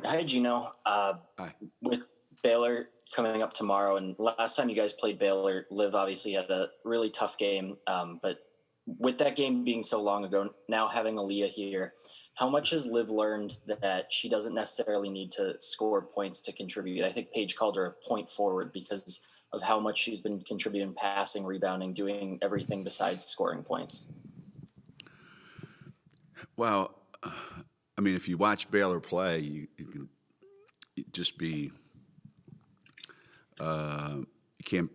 Hi, Geno. Hi. With Baylor coming up tomorrow, and last time you guys played Baylor, Liv obviously had a really tough game. But with that game being so long ago, now having Aaliyah here, how much has Liv learned that she doesn't necessarily need to score points to contribute? I think Paige called her a point forward because of how much she's been contributing, passing, rebounding, doing everything besides scoring points. Well, I mean, if you watch Baylor play, you can just be you can't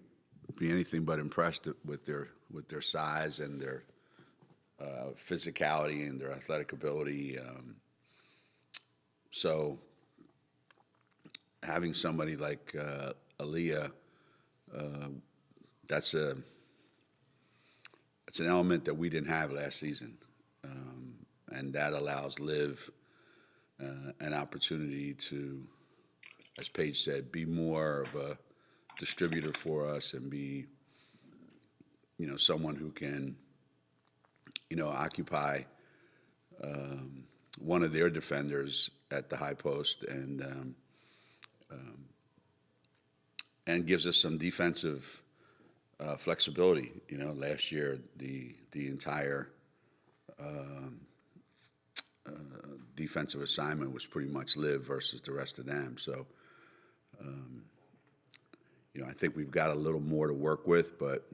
be anything but impressed with their size and their physicality and their athletic ability. So having somebody like Aaliyah, that's an element that we didn't have last season, and that allows Liv an opportunity to, as Paige said, be more of a distributor for us and be, someone who can, occupy one of their defenders at the high post and gives us some defensive flexibility. Last year the entire defensive assignment was pretty much Liv versus the rest of them. So, I think we've got a little more to work with, but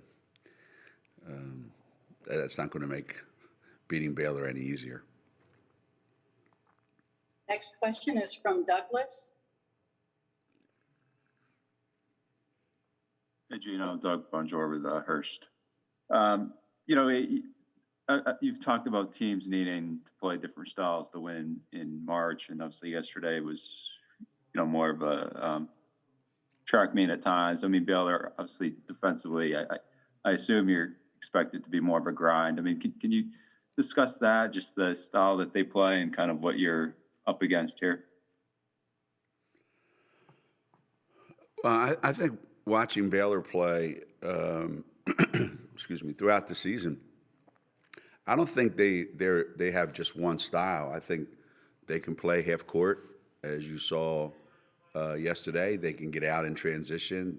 that's not going to make beating Baylor any easier. Next question is from Douglas. Hey, Geno, Doug Bonjour with Hearst. You've talked about teams needing to play different styles to win in March, and obviously yesterday was, more of a track meet at times. I mean, Baylor, obviously defensively, I assume you're expected to be more of a grind. I mean, can you discuss that, just the style that they play and kind of what you're up against here? Well, I think watching Baylor play, throughout the season, I don't think they have just one style. I think they can play half court, as you saw yesterday. They can get out in transition.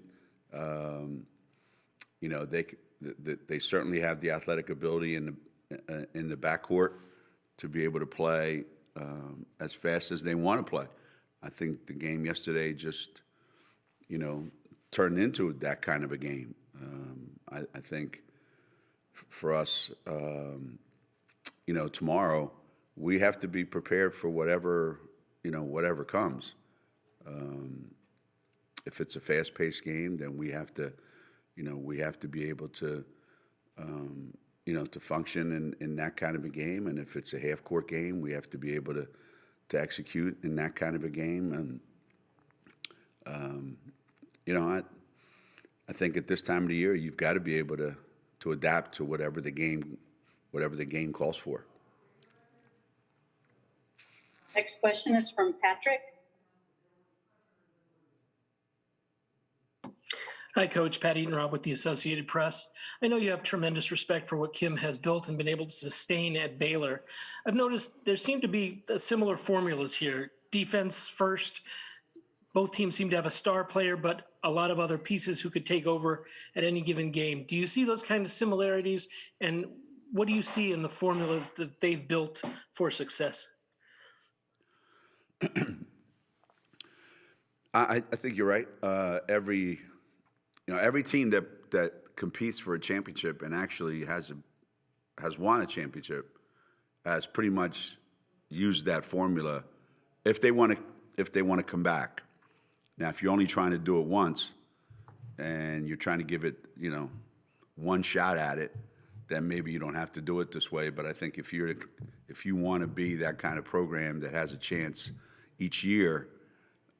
They certainly have the athletic ability in the backcourt to be able to play as fast as they want to play. I think the game yesterday just, turned into that kind of a game. I think for us, tomorrow we have to be prepared for whatever comes. If it's a fast-paced game, then we have to be able to, to function in that kind of a game. And if it's a half-court game, we have to be able to execute in that kind of a game. And, I think at this time of the year, you've got to be able to adapt to whatever the game calls for. Next question is from Patrick. Hi, Coach. Pat Eatonrob with the Associated Press. I know you have tremendous respect for what Kim has built and been able to sustain at Baylor. I've noticed there seem to be similar formulas here. Defense first. Both teams seem to have a star player, but a lot of other pieces who could take over at any given game. Do you see those kind of similarities? And what do you see in the formula that they've built for success? I think you're right. Every team that competes for a championship and actually has won a championship has pretty much used that formula if they want to come back. Now, if you're only trying to do it once and you're trying to give it, one shot at it, then maybe you don't have to do it this way. But I think if you want to be that kind of program that has a chance each year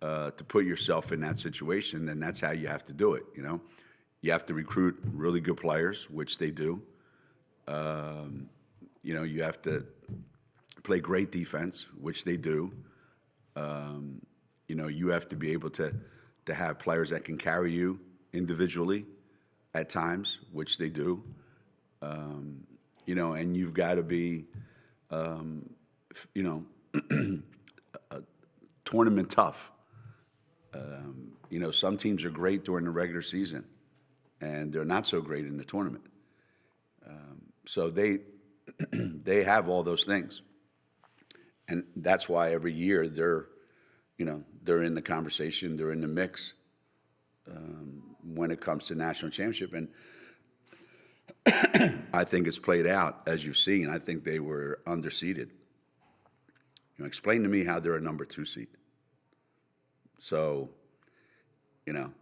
to put yourself in that situation, then that's how you have to do it. You have to recruit really good players, which they do. You have to play great defense, which they do. You have to be able to have players that can carry you individually at times, which they do. And you've got to be, tournament tough. You know, some teams are great during the regular season, and they're not so great in the tournament. So they they have all those things, and that's why every year they're in the conversation, they're in the mix when it comes to national championship. And I think it's played out as you've seen. I think they were underseeded. You know, explain to me how they're a number 2 seed. So, you know,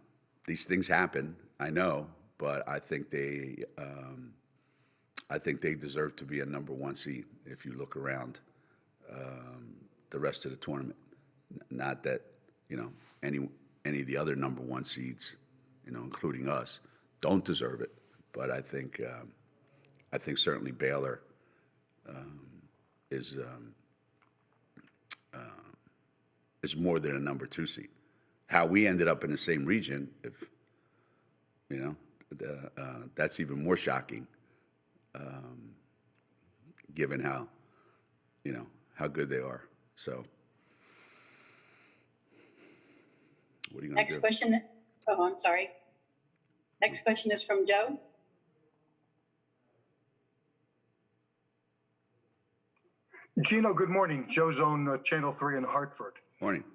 these things happen. I know, but I think they deserve to be a number 1 seed if you look around the rest of the tournament. Not that, you know, any of the other number 1 seeds, you know, including us, don't deserve it. But I think certainly Baylor is more than a number 2 seed. How we ended up in the same region, if you know, that's even more shocking, given how good they are. So, what are you going to do? Next question. Oh, I'm sorry. Next question is from Joe. Geno, good morning. Joe's on Channel 3 in Hartford. Morning.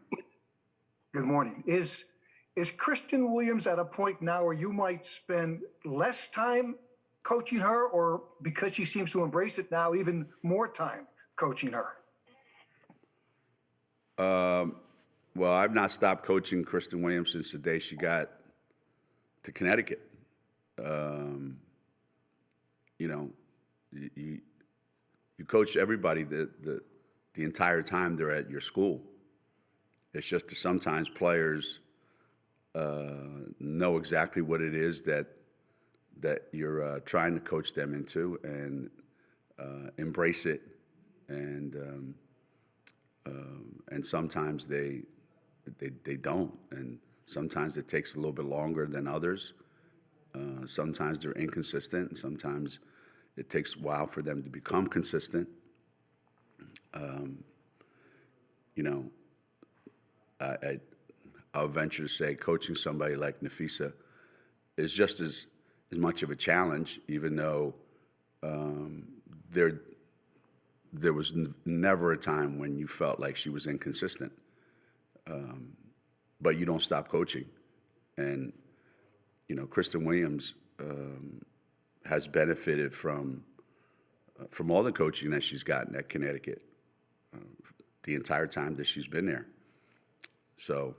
Good morning. Is Kristen Williams at a point now where you might spend less time coaching her, or because she seems to embrace it now, even more time coaching her? Well, I've not stopped coaching Kristen Williams since the day she got to Connecticut. You know, you coach everybody the entire time they're at your school. It's just that sometimes players know exactly what it is that you're trying to coach them into, and embrace it, and sometimes they don't, and sometimes it takes a little bit longer than others. Sometimes they're inconsistent, and sometimes it takes a while for them to become consistent. You know, I'll venture to say coaching somebody like Nafisa is just as much of a challenge, even though there was never a time when you felt like she was inconsistent. But you don't stop coaching. And, you know, Kristen Williams has benefited from all the coaching that she's gotten at Connecticut the entire time that she's been there. So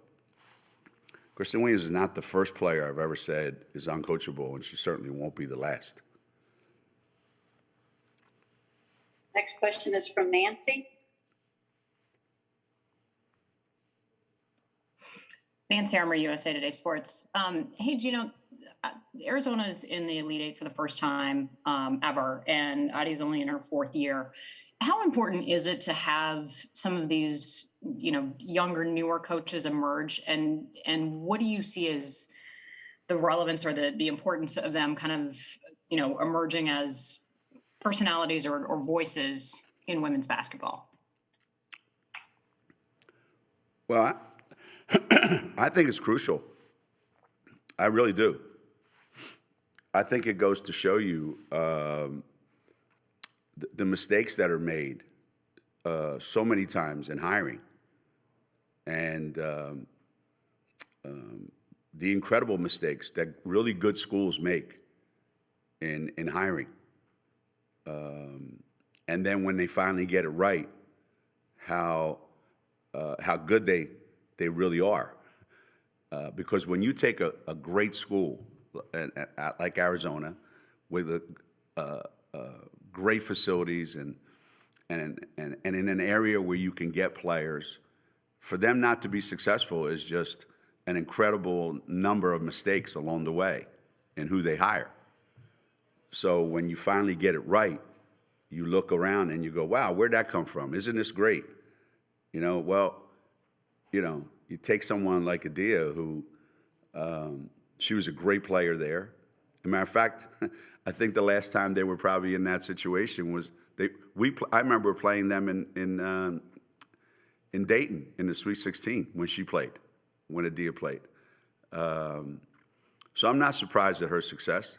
Kristen Williams is not the first player I've ever said is uncoachable, and she certainly won't be the last. Next question is from Nancy. Nancy Armour, USA Today Sports. Hey, Geno, Arizona's in the Elite Eight for the first time ever, and Adi's only in her 4th year. How important is it to have some of these, you know, younger, newer coaches emerge, and what do you see as the relevance or the importance of them kind of, you know, emerging as personalities or voices in women's basketball? Well, I think it's crucial. I really do. I think it goes to show you the mistakes that are made so many times in hiring, and the incredible mistakes that really good schools make in hiring. And then when they finally get it right, how good they really are. Because when you take a great school like Arizona with great facilities and in an area where you can get players, for them not to be successful is just an incredible number of mistakes along the way in who they hire. So when you finally get it right, you look around and you go, wow, where'd that come from? Isn't this great? You know, well, you know, you take someone like Adia, who she was a great player there. As a matter of fact, I think the last time they were probably in that situation was I remember playing them in in Dayton in the Sweet 16 when she played, when Adia played. So I'm not surprised at her success,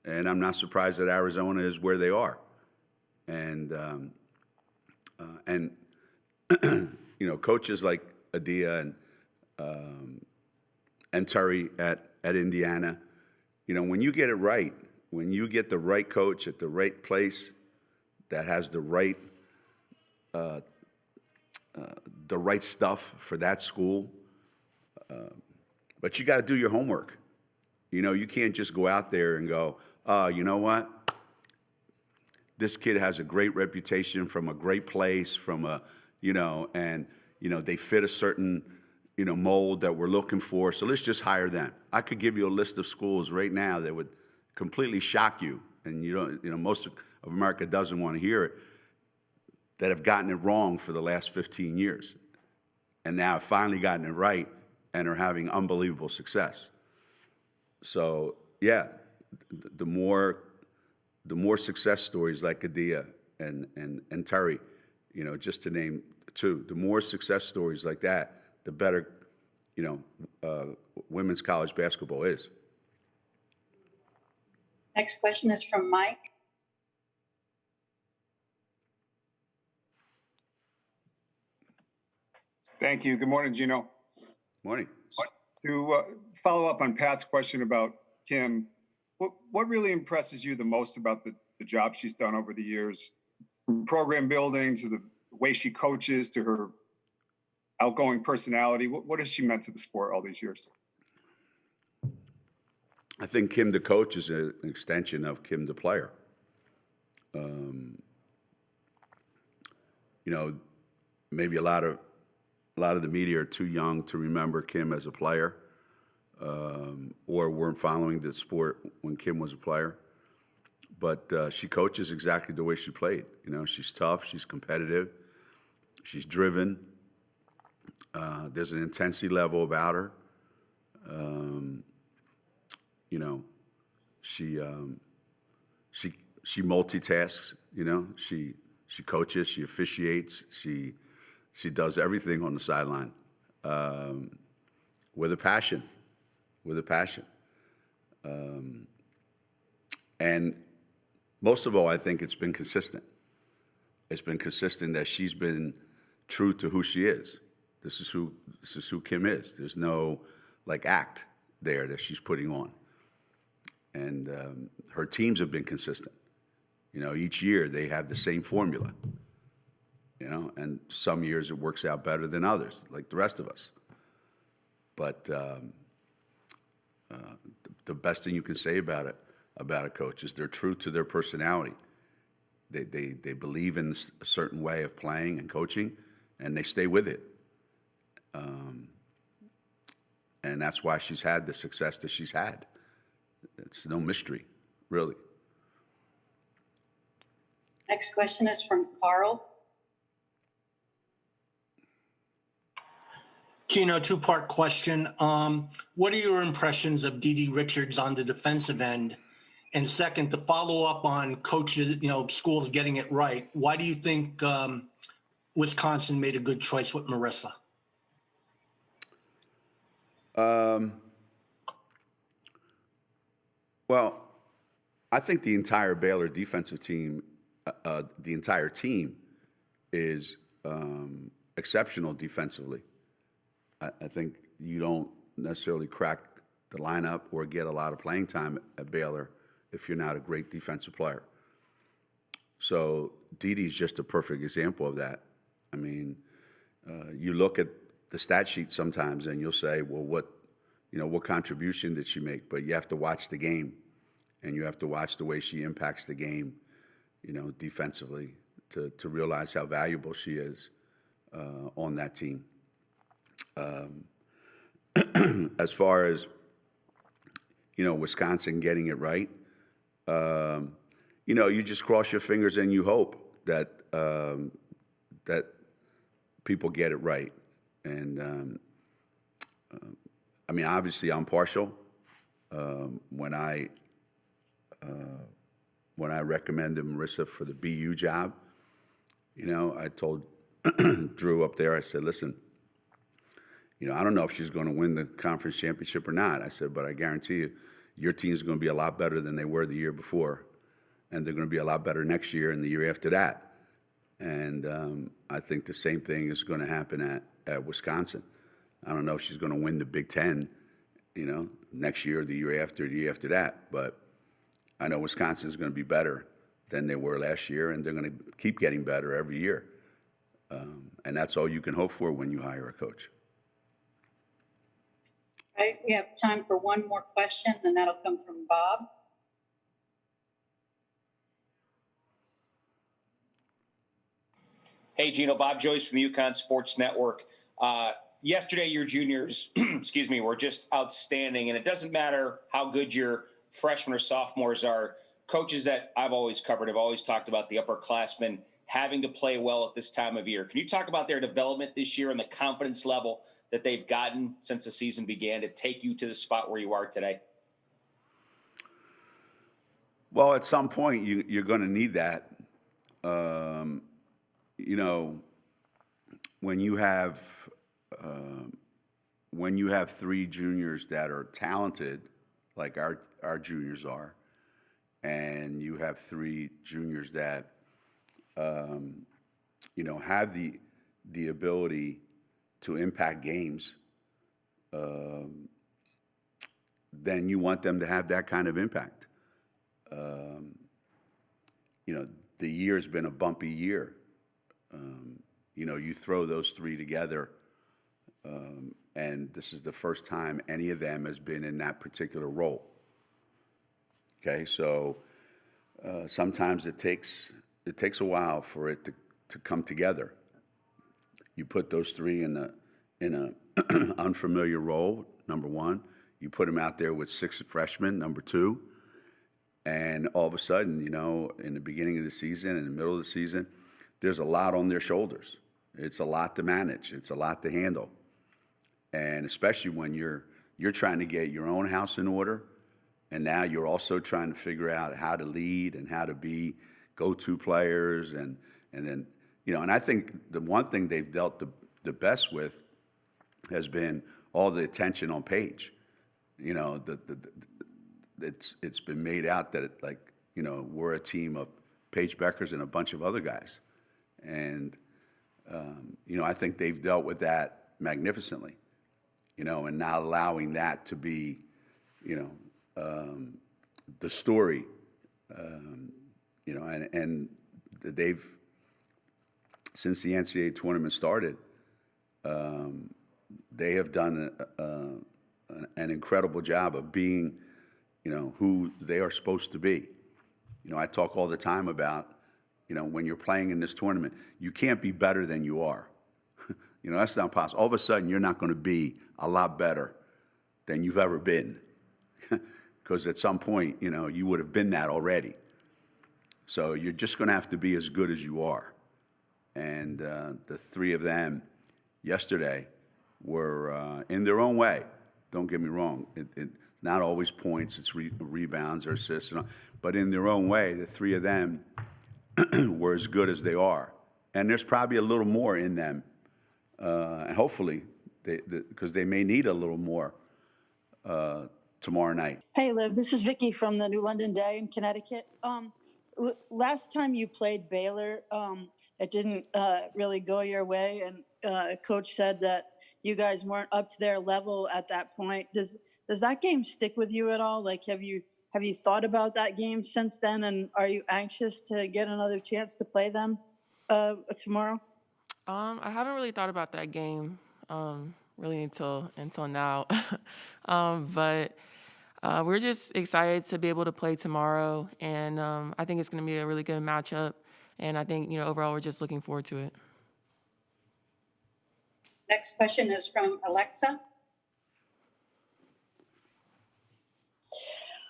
and I'm not surprised that Arizona is where they are. And coaches like Adia and Terry at Indiana, when you get it right, when you get the right coach at the right place that has the right stuff for that school, but you got to do your homework. You can't just go out there and go, you know what? This kid has a great reputation from a great place, they fit a certain, mold that we're looking for. So let's just hire them. I could give you a list of schools right now that would completely shock you. And most of America doesn't want to hear it, that have gotten it wrong for the last 15 years. And now have finally gotten it right and are having unbelievable success. So yeah, the more success stories like Adia and Terry, just to name two, the more success stories like that, the better, women's college basketball is. Next question is from Mike. Thank you. Good morning, Geno. Morning. To follow up on Pat's question about Kim, what really impresses you the most about the job she's done over the years, from program building to the way she coaches to her outgoing personality? What has she meant to the sport all these years? I think Kim the coach is an extension of Kim the player. Maybe a lot of the media are too young to remember Kim as a player, or weren't following the sport when Kim was a player. But she coaches exactly the way she played. She's tough, she's competitive, she's driven. There's an intensity level about her. She multitasks. She coaches, she officiates, she does everything on the sideline with a passion. And most of all, I think it's been consistent. It's been consistent that she's been true to who she is. This is who Kim is. There's no act there that she's putting on. And her teams have been consistent. Each year they have the same formula. And some years it works out better than others, like the rest of us. But the best thing you can say about a coach is they're true to their personality. They believe in a certain way of playing and coaching, and they stay with it. And that's why she's had the success that she's had. It's no mystery, really. Next question is from Carl. Geno, two-part question. What are your impressions of Dee Richards on the defensive end? And second, to follow up on coaches, schools getting it right, why do you think Wisconsin made a good choice with Marissa? Well, I think the entire Baylor defensive team, the entire team is exceptional defensively. I think you don't necessarily crack the lineup or get a lot of playing time at Baylor if you're not a great defensive player. So Dee's just a perfect example of that. I mean, you look at the stat sheet sometimes and you'll say, well, what contribution did she make? But you have to watch the game, and you have to watch the way she impacts the game, defensively to realize how valuable she is on that team. As far as, Wisconsin getting it right, you just cross your fingers and you hope that that people get it right. And obviously I'm partial when I recommended Marissa for the BU job. I told Drew up there. I said, listen, I don't know if she's going to win the conference championship or not. I said, but I guarantee you, your team is going to be a lot better than they were the year before. And they're going to be a lot better next year and the year after that. And I think the same thing is going to happen at Wisconsin. I don't know if she's going to win the Big Ten, next year, the year after that. But I know Wisconsin is going to be better than they were last year, and they're going to keep getting better every year. And that's all you can hope for when you hire a coach. All right, we have time for one more question, and that'll come from Bob. Hey, Geno, Bob Joyce from the UConn Sports Network. Yesterday, your juniors, excuse me, were just outstanding. And it doesn't matter how good your freshmen or sophomores are. Coaches that I've always covered have always talked about the upperclassmen having to play well at this time of year. Can you talk about their development this year and the confidence level that they've gotten since the season began to take you to the spot where you are today? Well, at some point, you're going to need that. When you have three juniors that are talented, like our juniors are, and you have three juniors that have the ability to impact games, then you want them to have that kind of impact. The year's been a bumpy year. You throw those three together, and this is the first time any of them has been in that particular role. Okay, so sometimes it takes a while for it to come together. You put those three in a unfamiliar role, number one. You put them out there with six freshmen, number two. And all of a sudden, in the beginning of the season, in the middle of the season, there's a lot on their shoulders. It's a lot to manage. It's a lot to handle. And especially when you're trying to get your own house in order, and now you're also trying to figure out how to lead and how to be go-to players, and then, and I think the one thing they've dealt the best with has been all the attention on Paige. It's been made out that we're a team of Paige Beckers and a bunch of other guys. And, I think they've dealt with that magnificently, and not allowing that to be, the story, and they've, since the NCAA tournament started, they have done an incredible job of being, who they are supposed to be. I talk all the time about, when you're playing in this tournament, you can't be better than you are. That's not possible. All of a sudden, you're not going to be a lot better than you've ever been. Because at some point, you would have been that already. So you're just going to have to be as good as you are. And the three of them yesterday were in their own way. Don't get me wrong. It's not always points. It's rebounds or assists. But in their own way, the three of them were as good as they are. And there's probably a little more in them. And hopefully, because they may need a little more tomorrow night. Hey, Liv, this is Vicky from the New London Day in Connecticut. Last time you played Baylor, it didn't really go your way, and Coach said that you guys weren't up to their level at that point. Does that game stick with you at all? Like, have you thought about that game since then, and are you anxious to get another chance to play them tomorrow? I haven't really thought about that game really until now, but we're just excited to be able to play tomorrow, and I think it's going to be a really good matchup, and I think overall we're just looking forward to it. Next question is from Alexa.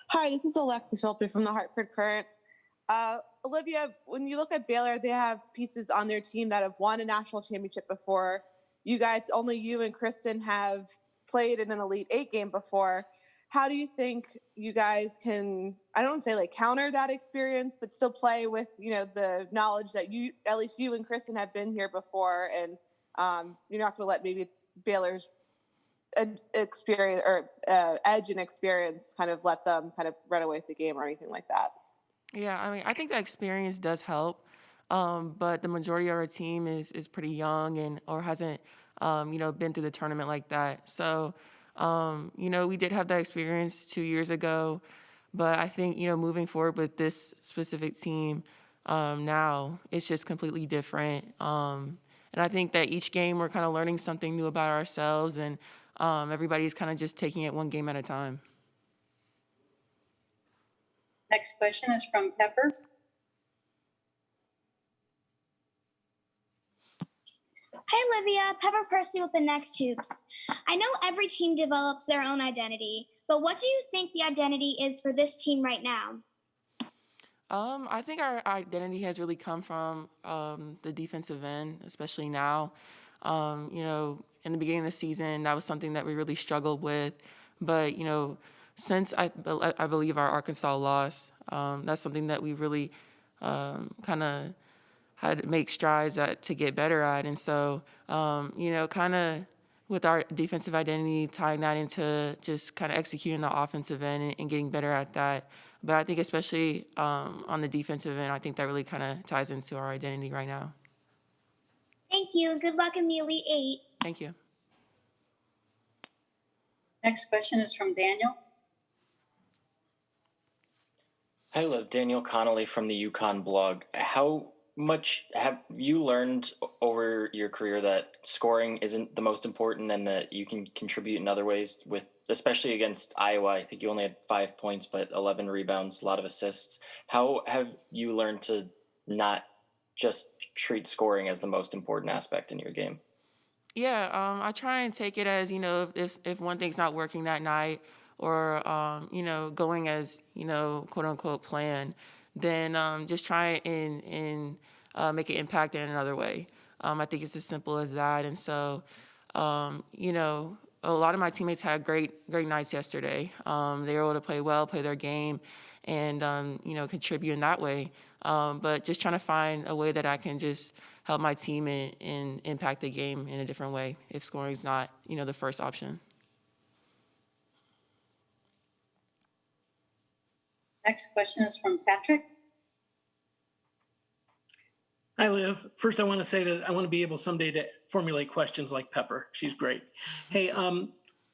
Hi, this is Alexa Shelby from the Hartford Courant. Olivia, when you look at Baylor, they have pieces on their team that have won a national championship before. You guys, only you and Kristen have played in an Elite Eight game before. how do you think you guys can, I don't want to say like counter that experience, but still play with, the knowledge that at least you and Kristen have been here before, and you're not going to let maybe Baylor's experience or edge and experience kind of let them kind of run away with the game or anything like that? Yeah, I mean, I think that experience does help, but the majority of our team is pretty young and or hasn't, been through the tournament like that. So, we did have that experience 2 years ago, but I think, moving forward with this specific team now, it's just completely different. And I think that each game we're kind of learning something new about ourselves, and everybody's kind of just taking it one game at a time. Next question is from Pepper. Hi, Olivia. Pepper Percy with the Next Hoops. I know every team develops their own identity, but what do you think the identity is for this team right now? I think our identity has really come from the defensive end, especially now. In the beginning of the season, that was something that we really struggled with. But, since I believe our Arkansas loss, that's something that we really kind of had to make strides to get better at. And so, kind of with our defensive identity, tying that into just kind of executing the offensive end and getting better at that. But I think especially on the defensive end, I think that really kind of ties into our identity right now. Thank you. Good luck in the Elite Eight. Thank you. Next question is from Daniel. Hi, Liv. Daniel Connolly from the UConn blog. How much have you learned over your career that scoring isn't the most important and that you can contribute in other ways, especially against Iowa? I think you only had 5 points, but 11 rebounds, a lot of assists. How have you learned to not just treat scoring as the most important aspect in your game? Yeah, I try and take it as, if one thing's not working that night or, going as, quote unquote plan, then just try and make an impact in another way. I think it's as simple as that. And so, a lot of my teammates had great nights yesterday. They were able to play well, play their game, and, contribute in that way. But just trying to find a way that I can just help my team and impact the game in a different way if scoring is not, the first option. Next question is from Patrick. Hi, Liv. First, I want to say that I want to be able someday to formulate questions like Pepper. She's great. Hey,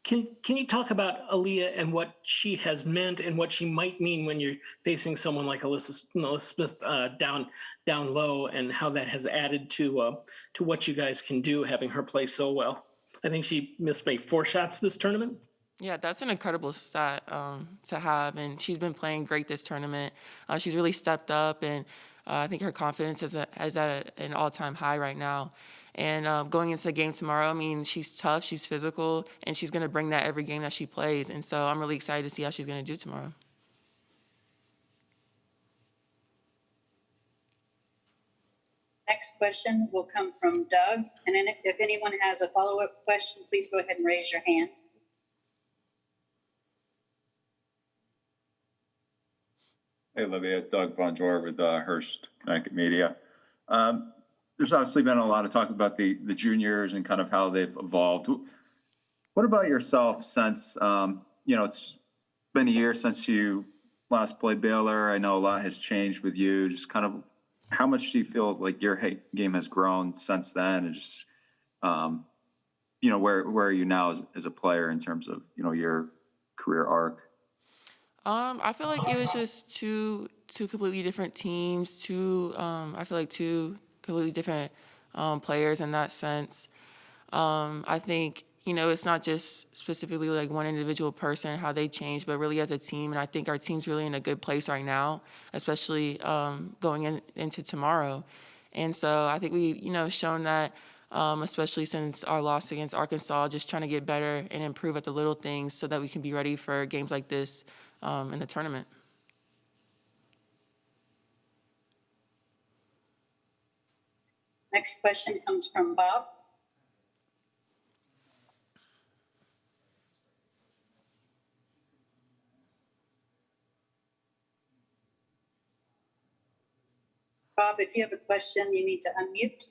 can you talk about Aaliyah and what she has meant and what she might mean when you're facing someone like Alyssa Smith down low, and how that has added to what you guys can do, having her play so well? I think she missed maybe 4 shots this tournament. Yeah, that's an incredible stat to have, and she's been playing great this tournament. She's really stepped up, and I think her confidence is at an all-time high right now. And going into the game tomorrow, I mean, she's tough, she's physical, and she's going to bring that every game that she plays. And so I'm really excited to see how she's going to do tomorrow. Next question will come from Doug. And then if anyone has a follow-up question, please go ahead and raise your hand. Hey, Olivia, Doug Bonjour with Hearst Connecticut Media. There's obviously been a lot of talk about the juniors and kind of how they've evolved. What about yourself since, it's been a year since you last played Baylor? I know a lot has changed with you. Just kind of how much do you feel like your game has grown since then? And just, where are you now as a player in terms of, your career arc? I feel like it was just two completely different teams, two completely different players in that sense. I think, it's not just specifically like one individual person, how they changed, but really as a team. And I think our team's really in a good place right now, especially going into tomorrow. And so I think we, shown that, especially since our loss against Arkansas, just trying to get better and improve at the little things so that we can be ready for games like this in the tournament. Next question comes from Bob. Bob, if you have a question, you need to unmute.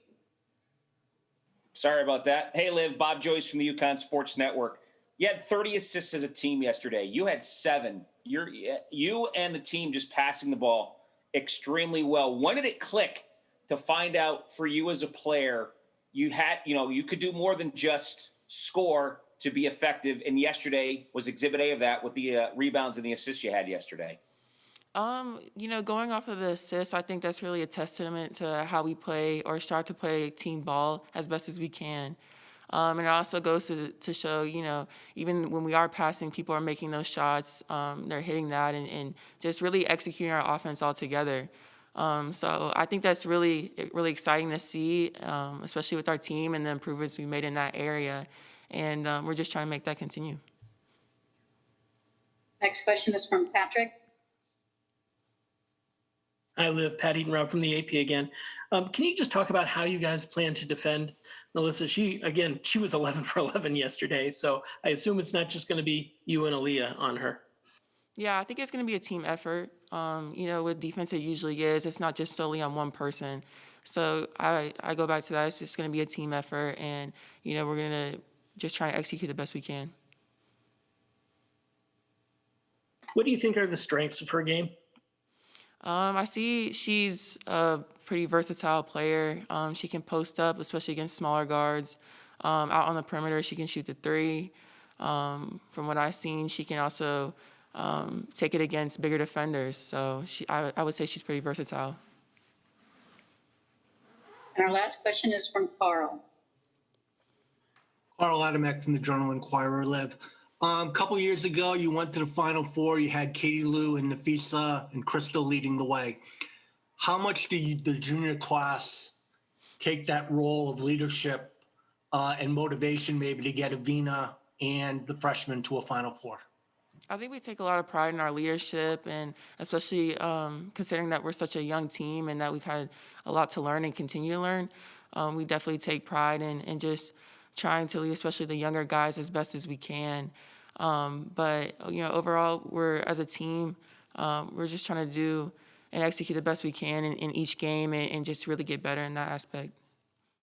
Sorry about that. Hey, Liv, Bob Joyce from the UConn Sports Network. You had 30 assists as a team yesterday. You had 7. You and the team just passing the ball extremely well. When did it click to find out for you as a player you could do more than just score to be effective? And yesterday was exhibit A of that with the rebounds and the assists you had yesterday. Going off of the assists, I think that's really a testament to how we play or start to play team ball as best as we can. And it also goes to show, even when we are passing, people are making those shots, they're hitting that and just really executing our offense all together. So I think that's really, really exciting to see, especially with our team and the improvements we made in that area. And we're just trying to make that continue. Next question is from Patrick. Hi, Liv. Pat Eaton-Rob from the AP again. Can you just talk about how you guys plan to defend Melissa? She was 11 for 11 yesterday, so I assume it's not just going to be you and Aaliyah on her. Yeah, I think it's going to be a team effort. With defense, it usually is. It's not just solely on one person. So I go back to that. It's just going to be a team effort, and, we're going to just try to execute the best we can. What do you think are the strengths of her game? I see she's a pretty versatile player. She can post up, especially against smaller guards. Out on the perimeter, she can shoot the 3. From what I've seen, she can also take it against bigger defenders. So I would say she's pretty versatile. And our last question is from Carl. Carl Adamek from the Journal-Inquirer, Liv. A couple years ago, you went to the Final Four. You had Katie Lou and Nafisa and Crystal leading the way. How much do the junior class take that role of leadership and motivation maybe to get Avina and the freshmen to a Final Four? I think we take a lot of pride in our leadership, and especially considering that we're such a young team and that we've had a lot to learn and continue to learn. We definitely take pride in just trying to lead, especially the younger guys, as best as we can. But overall, as a team, we're just trying to do and execute the best we can in each game and just really get better in that aspect.